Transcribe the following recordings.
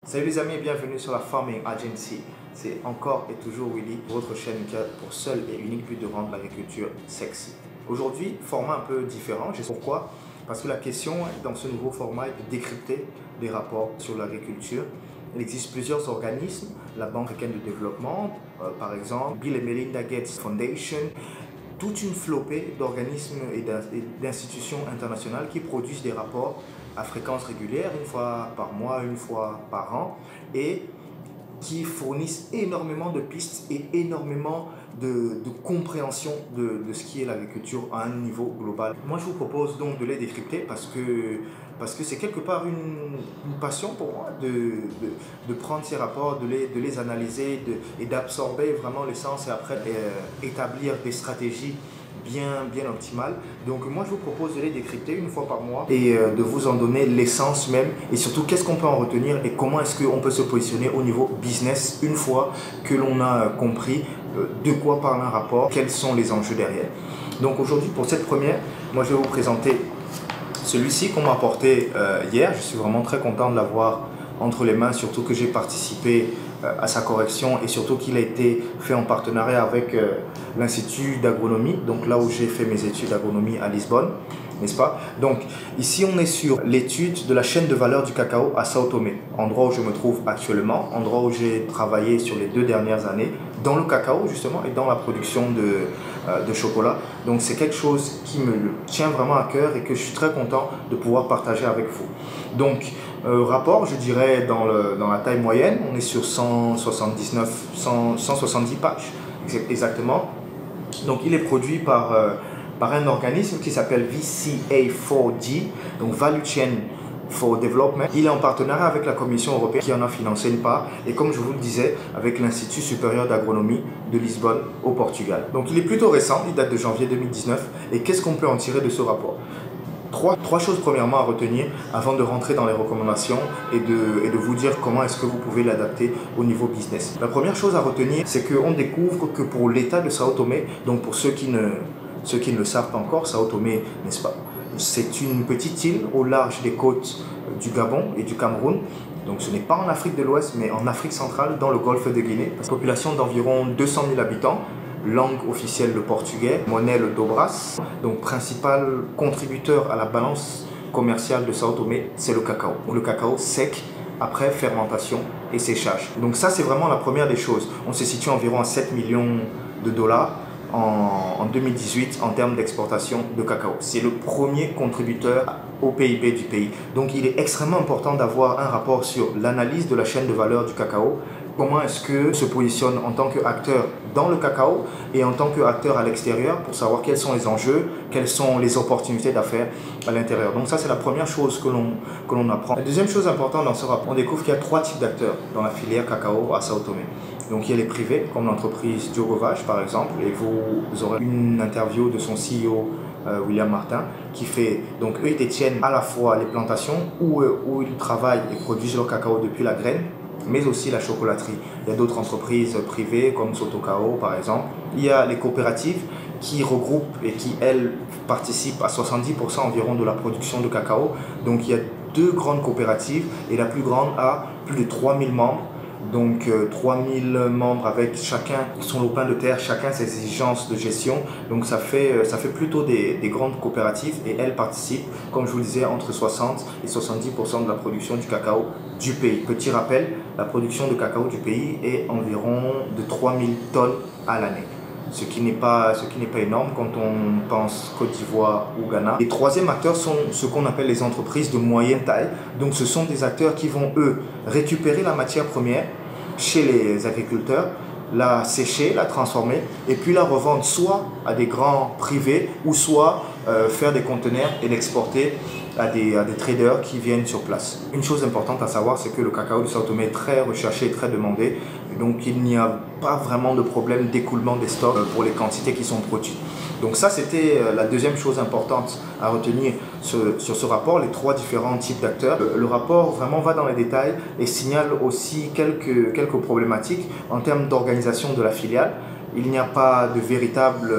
Salut les amis et bienvenue sur la Farming Agency. C'est encore et toujours Willy, votre chaîne qui a pour seul et unique but de rendre l'agriculture sexy. Aujourd'hui, format un peu différent. Je sais pourquoi. Parce que la question dans ce nouveau format est de décrypter des rapports sur l'agriculture. Il existe plusieurs organismes, la Banque africaine de développement, par exemple, Bill et Melinda Gates Foundation, toute une flopée d'organismes et d'institutions internationales qui produisent des rapports à fréquence régulière, une fois par mois, une fois par an, et qui fournissent énormément de pistes et énormément de compréhension de ce qui est l'agriculture à un niveau global. Moi, je vous propose donc de les décrypter parce que c'est quelque part une passion pour moi de prendre ces rapports, de les analyser et d'absorber vraiment l'essence et après établir des stratégies bien optimales. Donc moi je vous propose de les décrypter une fois par mois et de vous en donner l'essence même et surtout qu'est-ce qu'on peut en retenir et comment est-ce qu'on peut se positionner au niveau business une fois que l'on a compris de quoi parle un rapport, quels sont les enjeux derrière. Donc aujourd'hui pour cette première, moi je vais vous présenter celui-ci qu'on m'a apporté hier. Je suis vraiment très content de l'avoir entre les mains, surtout que j'ai participé à sa correction et surtout qu'il a été fait en partenariat avec l'Institut d'agronomie, donc là où j'ai fait mes études d'agronomie à Lisbonne, n'est-ce pas? Donc ici on est sur l'étude de la chaîne de valeur du cacao à Sao Tomé, endroit où je me trouve actuellement, endroit où j'ai travaillé sur les 2 dernières années dans le cacao justement et dans la production de chocolat. Donc c'est quelque chose qui me tient vraiment à cœur et que je suis très content de pouvoir partager avec vous. Donc rapport, je dirais dans la taille moyenne, on est sur 170 pages exactement. Donc il est produit par un organisme qui s'appelle VCA4D, donc Value Chain for Development. Il est en partenariat avec la Commission européenne qui en a financé une part et comme je vous le disais avec l'Institut supérieur d'agronomie de Lisbonne au Portugal. Donc il est plutôt récent, il date de janvier 2019 et qu'est-ce qu'on peut en tirer de ce rapport? Trois choses premièrement à retenir avant de rentrer dans les recommandations et de vous dire comment est-ce que vous pouvez l'adapter au niveau business. La première chose à retenir, c'est qu'on découvre que pour l'État de Sao Tomé, donc pour ceux qui ne le savent pas encore, Sao Tomé, n'est-ce pas, c'est une petite île au large des côtes du Gabon et du Cameroun. Donc ce n'est pas en Afrique de l'Ouest, mais en Afrique centrale, dans le golfe de Guinée. Population d'environ 200 000 habitants. Langue officielle le portugais, monnaie le dobras. Donc principal contributeur à la balance commerciale de Sao Tomé, c'est le cacao. Le cacao sec après fermentation et séchage. Donc ça c'est vraiment la première des choses. On se situe environ à 7 millions de dollars en 2018 en termes d'exportation de cacao. C'est le premier contributeur au PIB du pays. Donc il est extrêmement important d'avoir un rapport sur l'analyse de la chaîne de valeur du cacao. Comment est-ce que se positionne en tant qu'acteur dans le cacao et en tant qu'acteur à l'extérieur pour savoir quels sont les enjeux, quelles sont les opportunités d'affaires à l'intérieur. Donc ça, c'est la première chose que l'on apprend. La deuxième chose importante dans ce rapport, on découvre qu'il y a 3 types d'acteurs dans la filière cacao à Sao Tomé. Donc il y a les privés, comme l'entreprise Diogovage par exemple, et vous aurez une interview de son CEO William Martin, qui fait, donc eux ils détiennent à la fois les plantations où ils travaillent et produisent leur cacao depuis la graine, mais aussi la chocolaterie. Il y a d'autres entreprises privées comme Sotocao par exemple. Il y a les coopératives qui regroupent et qui, elles, participent à 70% environ de la production de cacao. Donc il y a 2 grandes coopératives et la plus grande a plus de 3000 membres. Donc 3000 membres avec chacun son lopin de terre, chacun ses exigences de gestion. Donc ça fait plutôt des grandes coopératives et elles participent, comme je vous le disais, entre 60 et 70% de la production du cacao du pays. Petit rappel, la production de cacao du pays est environ de 3000 tonnes à l'année. Ce qui n'est pas énorme quand on pense Côte d'Ivoire ou Ghana. Les troisième acteurs sont ce qu'on appelle les entreprises de moyenne taille. Donc ce sont des acteurs qui vont, eux, récupérer la matière première chez les agriculteurs, la sécher, la transformer et puis la revendre soit à des grands privés ou soit faire des conteneurs et l'exporter à des traders qui viennent sur place. Une chose importante à savoir, c'est que le cacao de Sao Tomé est très recherché et très demandé. Donc il n'y a pas vraiment de problème d'écoulement des stocks pour les quantités qui sont produites. Donc ça, c'était la deuxième chose importante à retenir sur ce rapport, les 3 différents types d'acteurs. Le rapport vraiment va dans les détails et signale aussi quelques problématiques en termes d'organisation de la filiale. Il n'y a pas de véritable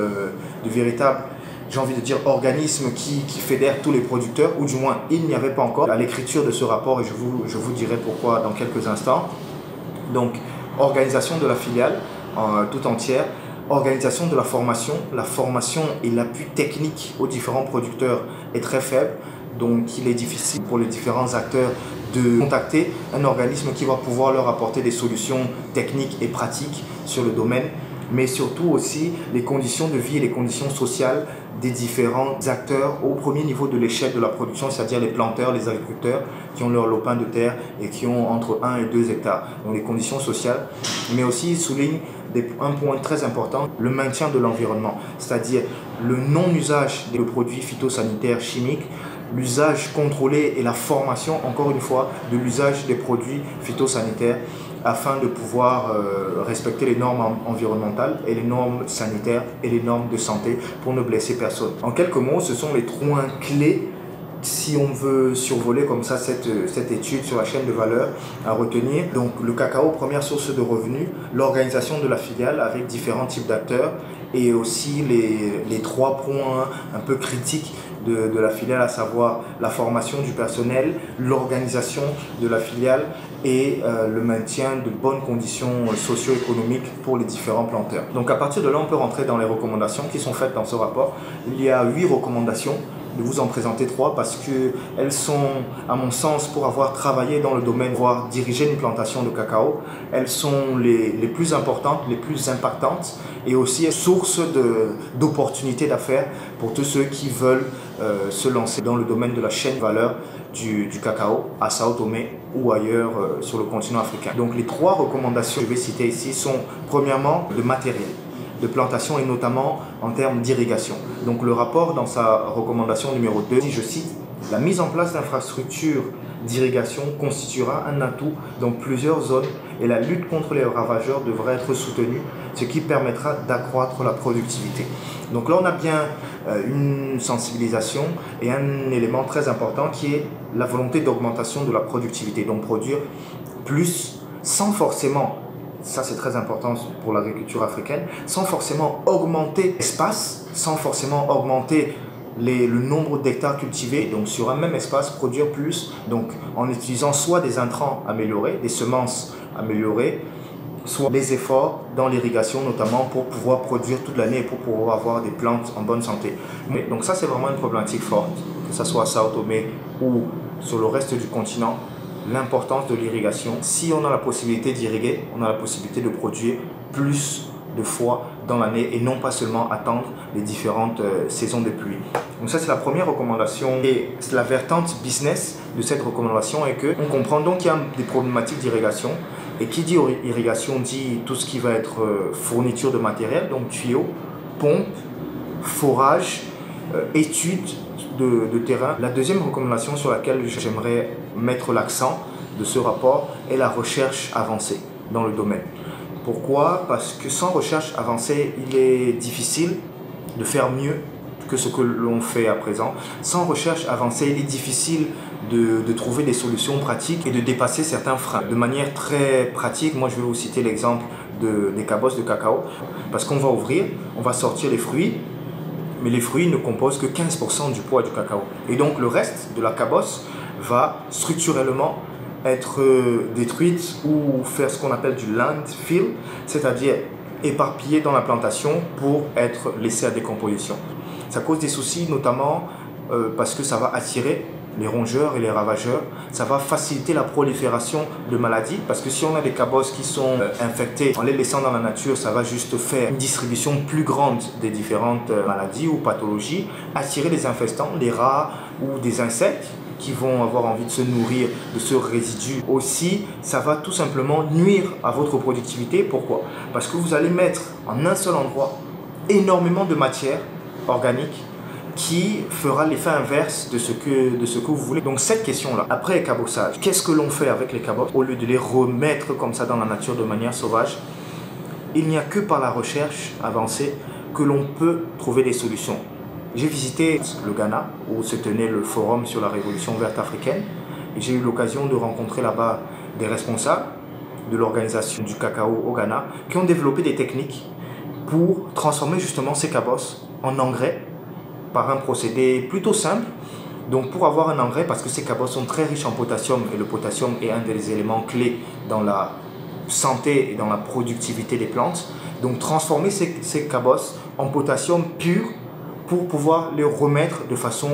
j'ai envie de dire, organisme qui fédère tous les producteurs, ou du moins il n'y avait pas encore à l'écriture de ce rapport, et je vous dirai pourquoi dans quelques instants. Donc, organisation de la filiale tout entière, organisation de la formation et l'appui technique aux différents producteurs est très faible, donc il est difficile pour les différents acteurs de contacter un organisme qui va pouvoir leur apporter des solutions techniques et pratiques sur le domaine, mais surtout aussi les conditions de vie et les conditions sociales des différents acteurs au premier niveau de l'échelle de la production, c'est-à-dire les planteurs, les agriculteurs qui ont leur lopin de terre et qui ont entre 1 et 2 hectares. Donc les conditions sociales, mais aussi il souligne un point très important, le maintien de l'environnement, c'est-à-dire le non-usage des produits phytosanitaires chimiques, l'usage contrôlé et la formation, encore une fois, de l'usage des produits phytosanitaires afin de pouvoir respecter les normes environnementales et les normes sanitaires et les normes de santé pour ne blesser personne. En quelques mots, ce sont les 3 clés si on veut survoler comme ça cette étude sur la chaîne de valeur à retenir. Donc le cacao, première source de revenus, l'organisation de la filiale avec différents types d'acteurs et aussi les 3 points un peu critiques de la filiale, à savoir la formation du personnel, l'organisation de la filiale et le maintien de bonnes conditions socio-économiques pour les différents planteurs. Donc à partir de là, on peut rentrer dans les recommandations qui sont faites dans ce rapport. Il y a 8 recommandations. De vous en présenter 3 parce qu'elles sont, à mon sens, pour avoir travaillé dans le domaine, voire dirigé une plantation de cacao, elles sont les plus importantes, les plus impactantes et aussi source d'opportunités d'affaires pour tous ceux qui veulent se lancer dans le domaine de la chaîne de valeur du cacao à Sao Tomé ou ailleurs sur le continent africain. Donc les 3 recommandations que je vais citer ici sont premièrement le matériel de plantation et notamment en termes d'irrigation. Donc le rapport dans sa recommandation numéro 2 dit, je cite, « La mise en place d'infrastructures d'irrigation constituera un atout dans plusieurs zones et la lutte contre les ravageurs devrait être soutenue, ce qui permettra d'accroître la productivité. » Donc là on a bien une sensibilisation et un élément très important qui est la volonté d'augmentation de la productivité, donc produire plus sans forcément, ça c'est très important pour l'agriculture africaine, sans forcément augmenter l'espace, sans forcément augmenter le nombre d'hectares cultivés, donc sur un même espace produire plus, donc en utilisant soit des intrants améliorés, des semences améliorées, soit les efforts dans l'irrigation notamment pour pouvoir produire toute l'année et pour pouvoir avoir des plantes en bonne santé. Donc ça c'est vraiment une problématique forte, que ce soit à Sao Tomé ou sur le reste du continent. L'importance de l'irrigation. Si on a la possibilité d'irriguer, on a la possibilité de produire plus de fois dans l'année et non pas seulement attendre les différentes saisons de pluie. Donc ça c'est la première recommandation et la vertente business de cette recommandation est que on comprend donc qu'il y a des problématiques d'irrigation et qui dit irrigation dit tout ce qui va être fourniture de matériel, donc tuyaux, pompes, forage, études de terrain. La deuxième recommandation sur laquelle j'aimerais mettre l'accent de ce rapport est la recherche avancée dans le domaine. Pourquoi? Parce que sans recherche avancée, il est difficile de faire mieux que ce que l'on fait à présent. Sans recherche avancée, il est difficile de trouver des solutions pratiques et de dépasser certains freins. De manière très pratique, moi je vais vous citer l'exemple des cabosses de cacao. Parce qu'on va ouvrir, on va sortir les fruits, mais les fruits ne composent que 15% du poids du cacao. Et donc le reste de la cabosse va structurellement être détruite ou faire ce qu'on appelle du landfill, c'est-à-dire éparpillée dans la plantation pour être laissée à décomposition. Ça cause des soucis notamment parce que ça va attirer les rongeurs et les ravageurs, ça va faciliter la prolifération de maladies parce que si on a des cabosses qui sont infectées, en les laissant dans la nature, ça va juste faire une distribution plus grande des différentes maladies ou pathologies, attirer les infestants, les rats ou des insectes qui vont avoir envie de se nourrir de ce résidu. Aussi, ça va tout simplement nuire à votre productivité. Pourquoi? Parce que vous allez mettre en un seul endroit énormément de matière organique qui fera l'effet inverse de ce que vous voulez. Donc cette question-là, après les cabossages, qu'est-ce que l'on fait avec les cabosses au lieu de les remettre comme ça dans la nature de manière sauvage? Il n'y a que par la recherche avancée que l'on peut trouver des solutions. J'ai visité le Ghana où se tenait le forum sur la révolution verte africaine et j'ai eu l'occasion de rencontrer là-bas des responsables de l'organisation du cacao au Ghana qui ont développé des techniques pour transformer justement ces cabosses en engrais par un procédé plutôt simple. Donc pour avoir un engrais, parce que ces cabosses sont très riches en potassium, et le potassium est un des éléments clés dans la santé et dans la productivité des plantes. Donc transformer ces cabosses en potassium pur pour pouvoir les remettre de façon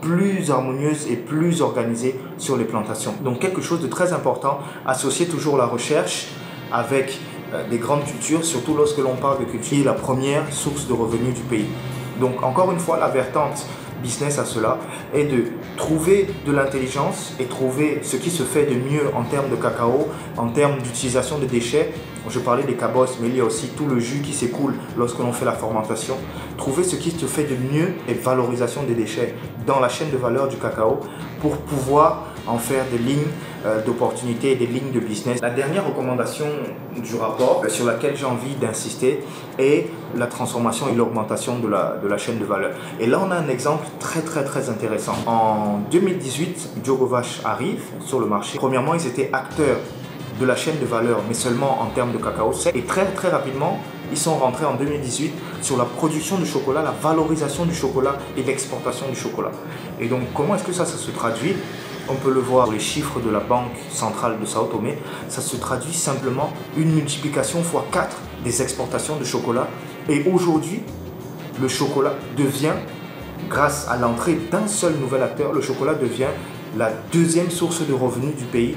plus harmonieuse et plus organisée sur les plantations. Donc quelque chose de très important, associer toujours la recherche avec des grandes cultures, surtout lorsque l'on parle de culture, la première source de revenus du pays. Donc encore une fois, la vertente business à cela est de trouver de l'intelligence et trouver ce qui se fait de mieux en termes de cacao, en termes d'utilisation de déchets. Je parlais des cabosses, mais il y a aussi tout le jus qui s'écoule lorsque l'on fait la fermentation. Trouver ce qui se fait de mieux et valorisation des déchets dans la chaîne de valeur du cacao pour pouvoir en faire des lignes d'opportunités et des lignes de business. La dernière recommandation du rapport sur laquelle j'ai envie d'insister est la transformation et l'augmentation de la chaîne de valeur. Et là, on a un exemple très intéressant. En 2018, Djokovac arrive sur le marché. Premièrement, ils étaient acteurs de la chaîne de valeur, mais seulement en termes de cacao sec. Et très rapidement, ils sont rentrés en 2018 sur la production du chocolat, la valorisation du chocolat et l'exportation du chocolat. Et donc, comment est-ce que ça se traduit? On peut le voir dans les chiffres de la Banque centrale de Sao Tomé. Ça se traduit simplement une multiplication x4 des exportations de chocolat. Et aujourd'hui, le chocolat devient, grâce à l'entrée d'un seul nouvel acteur, le chocolat devient la deuxième source de revenus du pays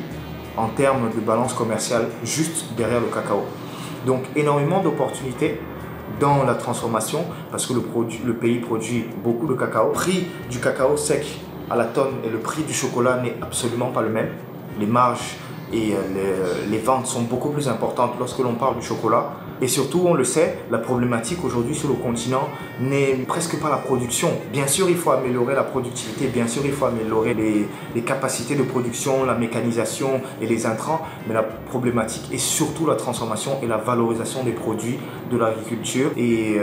en termes de balance commerciale, juste derrière le cacao. Donc énormément d'opportunités dans la transformation parce que le pays produit beaucoup de cacao. Le prix du cacao sec à la tonne et le prix du chocolat n'est absolument pas le même. Les marges et les ventes sont beaucoup plus importantes lorsque l'on parle du chocolat. Et surtout, on le sait, la problématique aujourd'hui sur le continent n'est presque pas la production. Bien sûr, il faut améliorer la productivité, bien sûr, il faut améliorer les capacités de production, la mécanisation et les intrants, mais la problématique est surtout la transformation et la valorisation des produits de l'agriculture et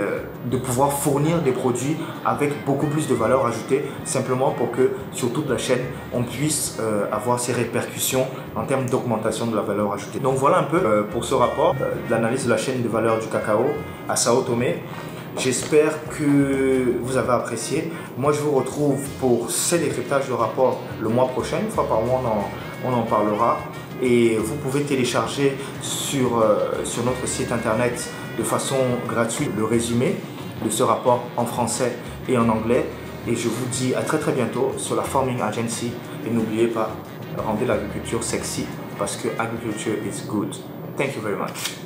de pouvoir fournir des produits avec beaucoup plus de valeur ajoutée, simplement pour que sur toute la chaîne, on puisse avoir ces répercussions en termes d'augmentation de la valeur ajoutée. Donc voilà un peu pour ce rapport de l'analyse de la chaîne de valeur du cacao à Sao Tomé. J'espère que vous avez apprécié. Moi, je vous retrouve pour ce décryptage de rapport le mois prochain. Une fois par mois, on en parlera. Et vous pouvez télécharger sur notre site internet de façon gratuite le résumé de ce rapport en français et en anglais. Et je vous dis à très bientôt sur la Farming Agency. Et n'oubliez pas, rendez l'agriculture sexy parce que agriculture is good. Thank you very much.